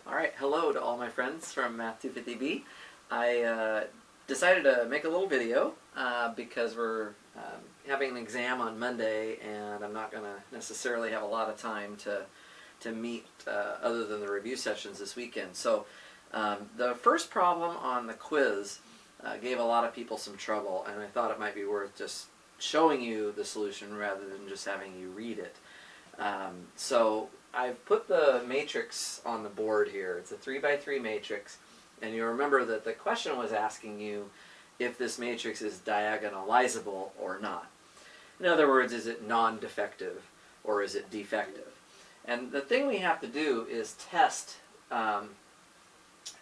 Alright, hello to all my friends from Math 250B. I decided to make a little video because we're having an exam on Monday and I'm not going to necessarily have a lot of time to meet other than the review sessions this weekend. So the first problem on the quiz gave a lot of people some trouble, and I thought it might be worth just showing you the solution rather than just having you read it. So I've put the matrix on the board here. It's a 3x3 matrix, and you remember that the question was asking you if this matrix is diagonalizable or not. In other words, is it non-defective or is it defective? And the thing we have to do is test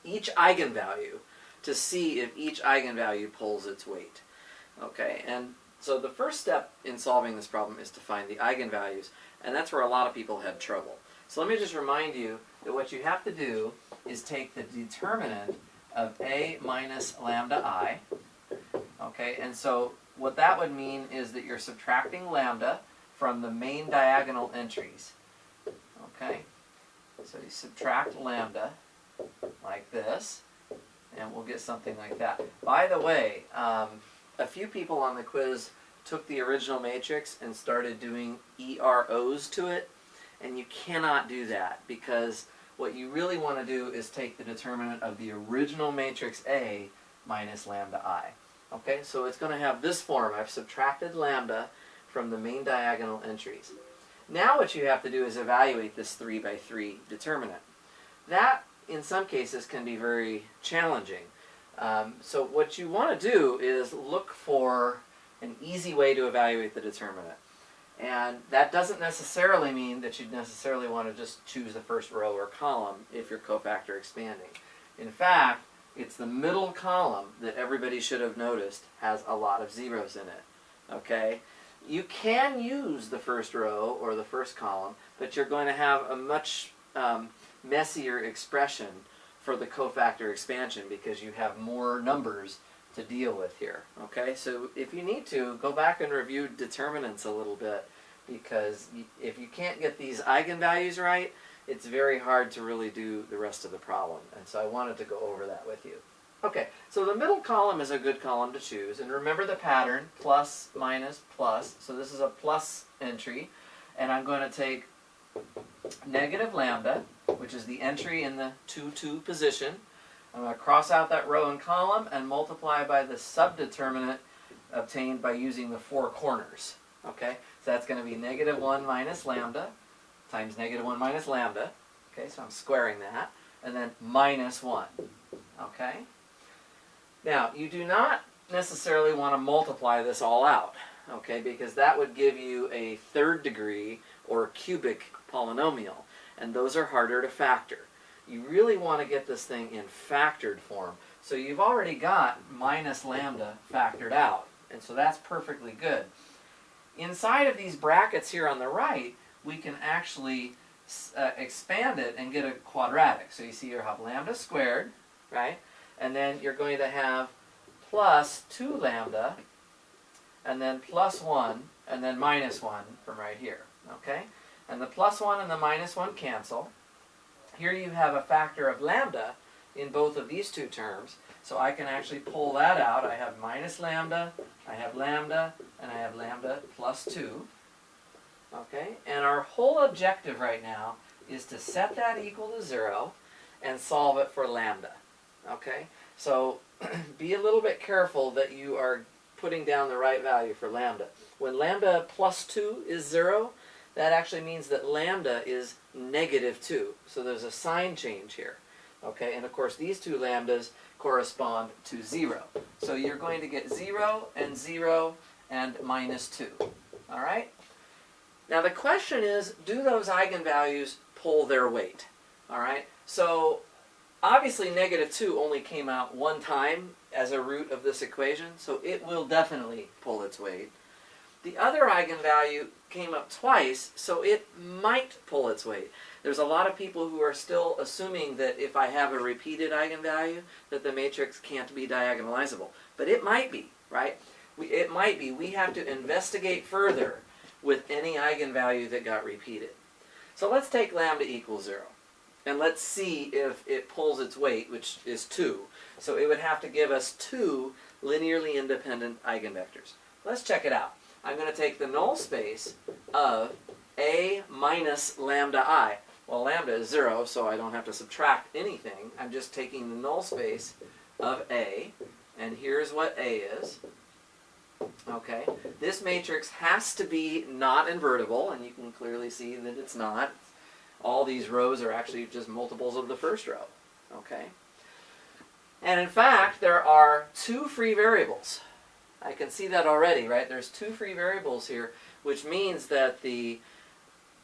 each eigenvalue to see if each eigenvalue pulls its weight. Okay, and so the first step in solving this problem is to find the eigenvalues, and that's where a lot of people had trouble. So let me just remind you that what you have to do is take the determinant of A minus lambda I. Okay, and so what that would mean is that you're subtracting lambda from the main diagonal entries. Okay, so you subtract lambda like this, and we'll get something like that. By the way, a few people on the quiz took the original matrix and started doing EROs to it, and you cannot do that because what you really want to do is take the determinant of the original matrix A minus lambda I. Okay, so it's going to have this form. I've subtracted lambda from the main diagonal entries. Now what you have to do is evaluate this 3x3 determinant. That, in some cases, can be very challenging. So what you want to do is look for an easy way to evaluate the determinant. And that doesn't necessarily mean that you'd necessarily want to just choose the first row or column if you're cofactor expanding. In fact, it's the middle column that everybody should have noticed has a lot of zeros in it. Okay? You can use the first row or the first column, but you're going to have a much messier expression for the cofactor expansion because you have more numbers to deal with here. Okay, so if you need to, go back and review determinants a little bit, because if you can't get these eigenvalues right, it's very hard to really do the rest of the problem. And so I wanted to go over that with you. Okay, so the middle column is a good column to choose, and remember the pattern, plus, minus, plus. So this is a plus entry, and I'm going to take negative lambda, which is the entry in the 2-2 position. I'm going to cross out that row and column and multiply by the subdeterminant obtained by using the four corners. Okay, so that's going to be negative 1 minus lambda times negative 1 minus lambda. Okay, so I'm squaring that. And then minus 1. Okay? Now, you do not necessarily want to multiply this all out, okay, because that would give you a third degree or cubic polynomial, and those are harder to factor. You really want to get this thing in factored form. So you've already got minus lambda factored out, and so that's perfectly good. Inside of these brackets here on the right, we can actually expand it and get a quadratic. So you see you have lambda squared, right? And then you're going to have plus 2 lambda, and then plus 1, and then minus 1 from right here. Okay? And the plus 1 and the minus 1 cancel. Here you have a factor of lambda in both of these two terms, so I can actually pull that out. I have minus lambda, I have lambda, and I have lambda plus 2. Okay? And our whole objective right now is to set that equal to 0 and solve it for lambda. Okay? So be a little bit careful that you are putting down the right value for lambda. When lambda plus 2 is 0, that actually means that lambda is negative 2. So there's a sign change here. Okay, and of course these two lambdas correspond to 0. So you're going to get 0 and minus 2. All right? Now the question is, do those eigenvalues pull their weight? All right? So obviously negative 2 only came out one time as a root of this equation, so it will definitely pull its weight. The other eigenvalue came up twice, so it might pull its weight. There's a lot of people who are still assuming that if I have a repeated eigenvalue, that the matrix can't be diagonalizable. But it might be, right? It might be. We have to investigate further with any eigenvalue that got repeated. So let's take lambda equals 0. And let's see if it pulls its weight, which is 2. So it would have to give us 2 linearly independent eigenvectors. Let's check it out. I'm going to take the null space of A minus lambda I. Well, lambda is 0, so I don't have to subtract anything. I'm just taking the null space of A, and here's what A is. Okay, this matrix has to be not invertible, and you can clearly see that it's not. All these rows are actually just multiples of the first row. Okay, and in fact, there are 2 free variables. I can see that already, right? There's 2 free variables here, which means that the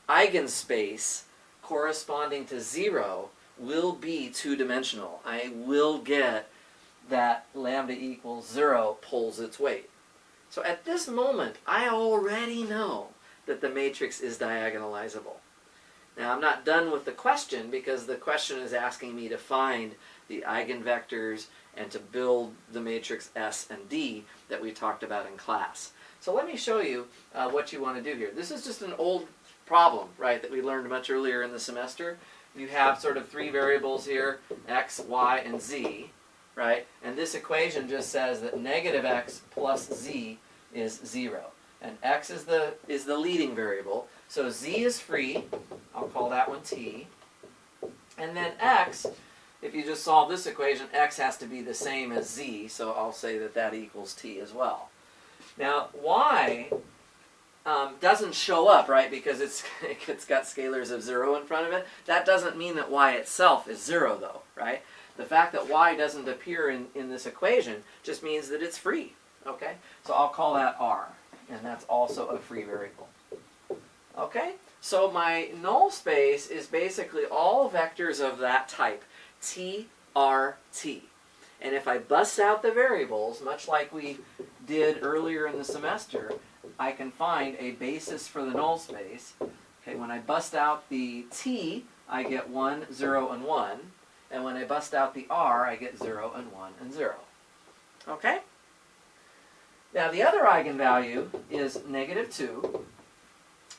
eigenspace corresponding to 0 will be 2-dimensional. I will get that lambda equals 0 pulls its weight. So at this moment, I already know that the matrix is diagonalizable. Now, I'm not done with the question because the question is asking me to find the eigenvectors and to build the matrix S and D that we talked about in class. So let me show you what you want to do here. This is just an old problem, right, that we learned much earlier in the semester. You have sort of 3 variables here, x, y, and z, right? And this equation just says that negative x plus z is 0. And x is the leading variable. So z is free. I'll call that one t. And then x, if you just solve this equation, x has to be the same as z. So I'll say that that equals t as well. Now, y doesn't show up, right, because it's got scalars of 0 in front of it. That doesn't mean that y itself is 0, though, right? The fact that y doesn't appear in this equation just means that it's free, okay? So I'll call that r, and that's also a free variable. Okay? So my null space is basically all vectors of that type, t, r, t. And if I bust out the variables, much like we did earlier in the semester, I can find a basis for the null space. Okay, when I bust out the t, I get 1, 0, and 1. And when I bust out the r, I get 0, and 1, and 0. Okay? Now the other eigenvalue is negative 2.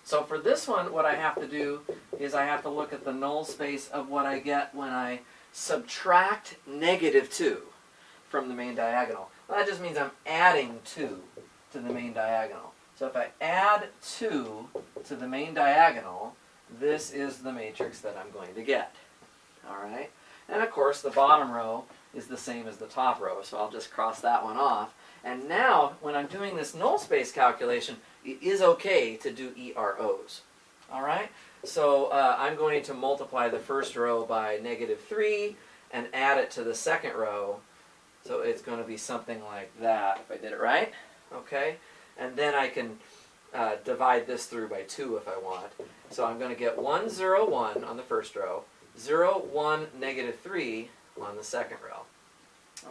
So for this one, what I have to do is I have to look at the null space of what I get when I subtract negative 2 from the main diagonal. Well, that just means I'm adding 2 to the main diagonal. So if I add 2 to the main diagonal, this is the matrix that I'm going to get. All right? And of course, the bottom row is the same as the top row, so I'll just cross that one off. And now, when I'm doing this null space calculation, it is okay to do EROs. All right? So I'm going to multiply the first row by negative 3 and add it to the second row. So it's going to be something like that, if I did it right. Okay? And then I can divide this through by 2 if I want. So I'm going to get 1, 0, 1 on the first row, 0, 1, negative 3 on the second row.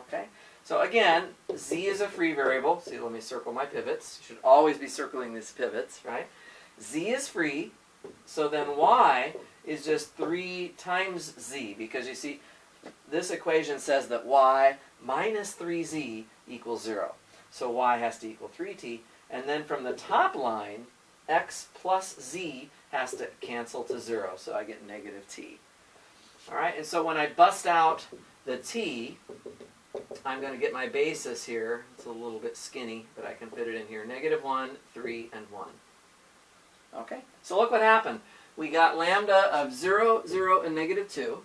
Okay? So again, z is a free variable. See, let me circle my pivots. You should always be circling these pivots, right? Z is free, so then y is just 3 times z, because you see, this equation says that y minus 3z equals 0. So y has to equal 3t, and then from the top line, x plus z has to cancel to 0, so I get negative t. All right, and so when I bust out the t, I'm going to get my basis here. It's a little bit skinny, but I can fit it in here. Negative 1, 3, and 1. Okay, so look what happened. We got lambda of 0, 0, and negative 2.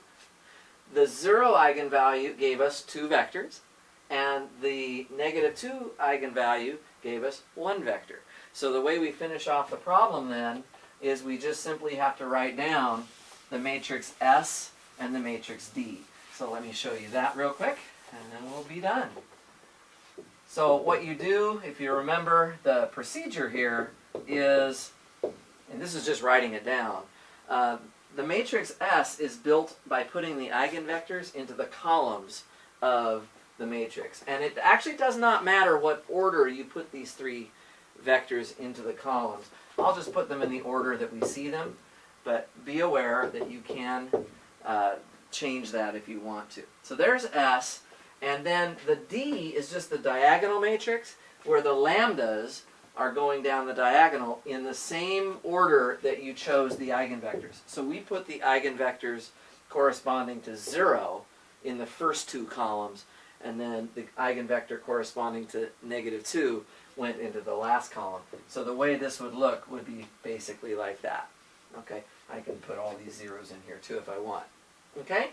The 0 eigenvalue gave us 2 vectors, and the negative 2 eigenvalue gave us 1 vector. So the way we finish off the problem then is we just simply have to write down the matrix S and the matrix D. So let me show you that real quick, and then we'll be done. So what you do, if you remember the procedure here, is, and this is just writing it down, the matrix S is built by putting the eigenvectors into the columns of the matrix. And it actually does not matter what order you put these 3 vectors into the columns. I'll just put them in the order that we see them, but be aware that you can change that if you want to. So there's S, and then the D is just the diagonal matrix where the lambdas are going down the diagonal in the same order that you chose the eigenvectors. So we put the eigenvectors corresponding to 0 in the first two columns, and then the eigenvector corresponding to -2 went into the last column. So the way this would look would be basically like that. Okay, I can put all these zeros in here too if I want. Okay?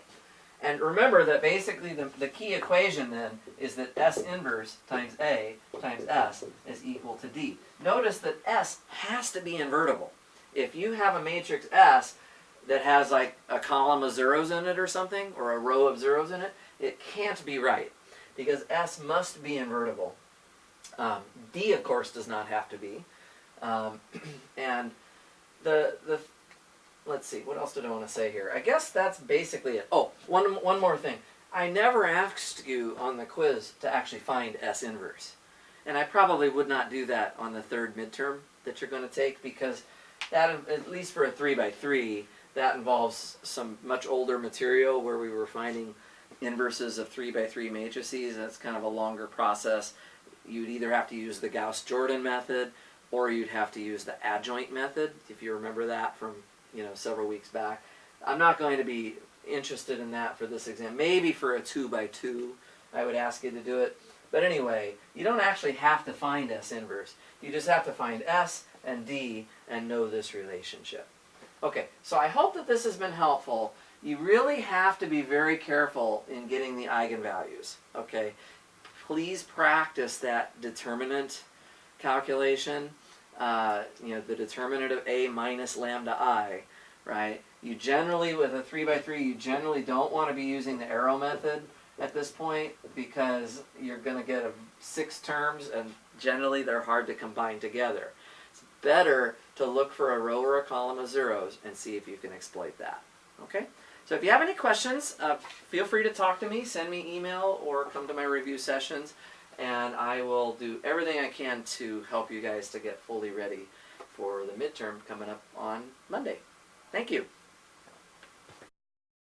And remember that basically the key equation then is that S inverse times A times S is equal to D. Notice that S has to be invertible. If you have a matrix S that has like a column of zeros in it or something, or a row of zeros in it, it can't be right, because S must be invertible. D, of course, does not have to be. And let's see, what else did I want to say here? I guess that's basically it. Oh, one more thing. I never asked you on the quiz to actually find S inverse. And I probably would not do that on the third midterm that you're going to take, because that, at least for a 3x3, that involves some much older material where we were finding inverses of 3x3 matrices. That's kind of a longer process. You'd either have to use the Gauss-Jordan method, or you'd have to use the adjoint method, if you remember that from several weeks back. I'm not going to be interested in that for this exam. Maybe for a 2x2 I would ask you to do it. But anyway, you don't actually have to find S inverse. You just have to find S and D and know this relationship. Okay, so I hope that this has been helpful. You really have to be very careful in getting the eigenvalues. Okay, please practice that determinant calculation. The determinant of A minus lambda I, right? You generally, with a 3x3, you generally don't want to be using the arrow method at this point, because you're going to get 6 terms, and generally they're hard to combine together. It's better to look for a row or a column of zeros and see if you can exploit that. Okay? So if you have any questions, feel free to talk to me, send me email, or come to my review sessions, and I will do everything I can to help you guys to get fully ready for the midterm coming up on Monday. Thank you.